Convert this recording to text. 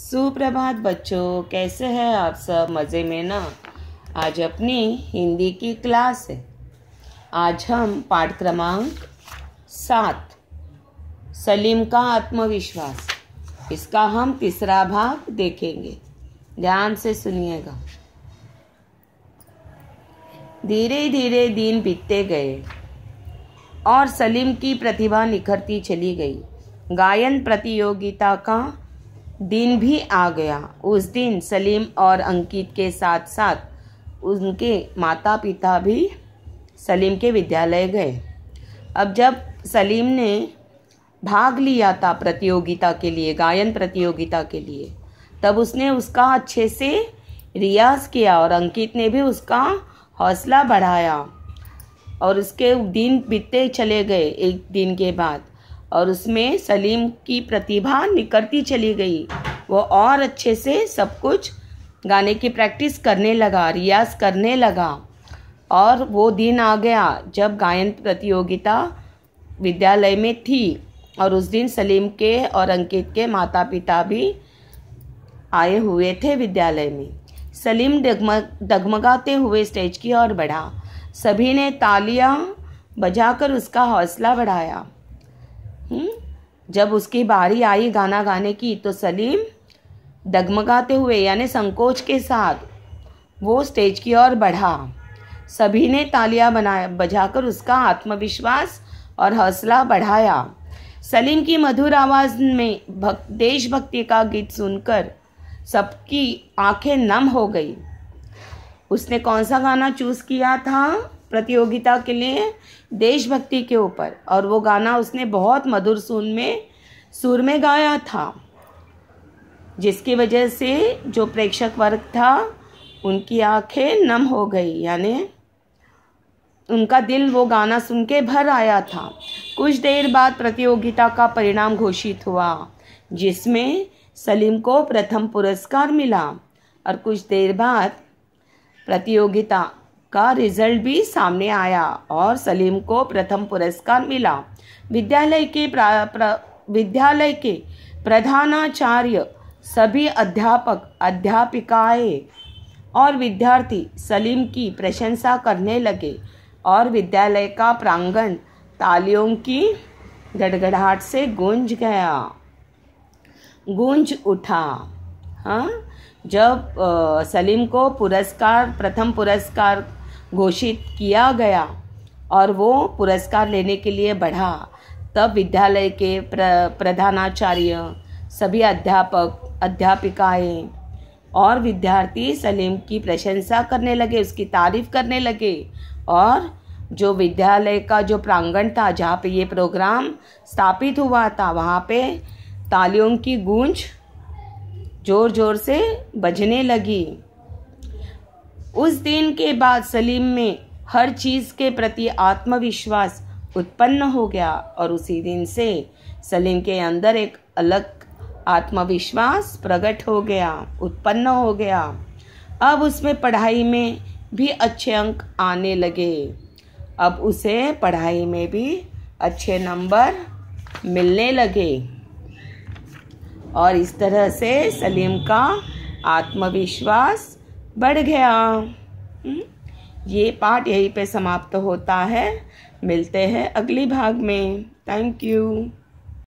सुप्रभात बच्चों, कैसे हैं आप सब? मज़े में ना। आज अपनी हिंदी की क्लास है। आज हम पाठ क्रमांक 7 सलीम का आत्मविश्वास, इसका हम तीसरा भाग देखेंगे। ध्यान से सुनिएगा। धीरे धीरे दिन बीतते गए और सलीम की प्रतिभा निखरती चली गई। गायन प्रतियोगिता का दिन भी आ गया। उस दिन सलीम और अंकित के साथ साथ उनके माता पिता भी सलीम के विद्यालय गए। अब जब सलीम ने भाग लिया था प्रतियोगिता के लिए, गायन प्रतियोगिता के लिए, तब उसने उसका अच्छे से रियाज किया और अंकित ने भी उसका हौसला बढ़ाया। और उसके दिन बीतते चले गए एक दिन के बाद, और उसमें सलीम की प्रतिभा निखरती चली गई। वो और अच्छे से सब कुछ गाने की प्रैक्टिस करने लगा, रियाज करने लगा। और वो दिन आ गया जब गायन प्रतियोगिता विद्यालय में थी, और उस दिन सलीम के और अंकित के माता पिता भी आए हुए थे विद्यालय में। सलीम डगमगाते हुए स्टेज की ओर बढ़ा। सभी ने तालियां बजाकर उसका हौसला बढ़ाया। जब उसकी बारी आई गाना गाने की, तो सलीम डगमगाते हुए यानी संकोच के साथ वो स्टेज की ओर बढ़ा। सभी ने तालियां बजाकर उसका आत्मविश्वास और हौसला बढ़ाया। सलीम की मधुर आवाज़ में देशभक्ति का गीत सुनकर सबकी आंखें नम हो गई। उसने कौन सा गाना चूज़ किया था प्रतियोगिता के लिए? देशभक्ति के ऊपर। और वो गाना उसने बहुत मधुर सुर में गाया था, जिसकी वजह से जो प्रेक्षक वर्ग था उनकी आंखें नम हो गई, यानी उनका दिल वो गाना सुन के भर आया था। कुछ देर बाद प्रतियोगिता का परिणाम घोषित हुआ, जिसमें सलीम को प्रथम पुरस्कार मिला। और कुछ देर बाद प्रतियोगिता का रिजल्ट भी सामने आया और सलीम को प्रथम पुरस्कार मिला। विद्यालय के प्रधानाचार्य, सभी अध्यापक, अध्यापिकाएं और विद्यार्थी सलीम की प्रशंसा करने लगे और विद्यालय का प्रांगण तालियों की गड़गड़ाहट से गूंज उठा। जब सलीम को प्रथम पुरस्कार घोषित किया गया और वो पुरस्कार लेने के लिए बढ़ा, तब विद्यालय के प्रधानाचार्य, सभी अध्यापक, अध्यापिकाएं और विद्यार्थी सलीम की प्रशंसा करने लगे, उसकी तारीफ करने लगे। और जो विद्यालय का जो प्रांगण था जहाँ पे ये प्रोग्राम स्थापित हुआ था, वहाँ पे तालियों की गूंज जोर जोर से बजने लगी। उस दिन के बाद सलीम में हर चीज़ के प्रति आत्मविश्वास उत्पन्न हो गया, और उसी दिन से सलीम के अंदर एक अलग आत्मविश्वास उत्पन्न हो गया। अब उसमें पढ़ाई में भी अच्छे अंक आने लगे। अब उसे पढ़ाई में भी अच्छे नंबर मिलने लगे, और इस तरह से सलीम का आत्मविश्वास बढ़ गया। ये पाठ यहीं पे समाप्त होता है। मिलते हैं अगली भाग में। Thank you.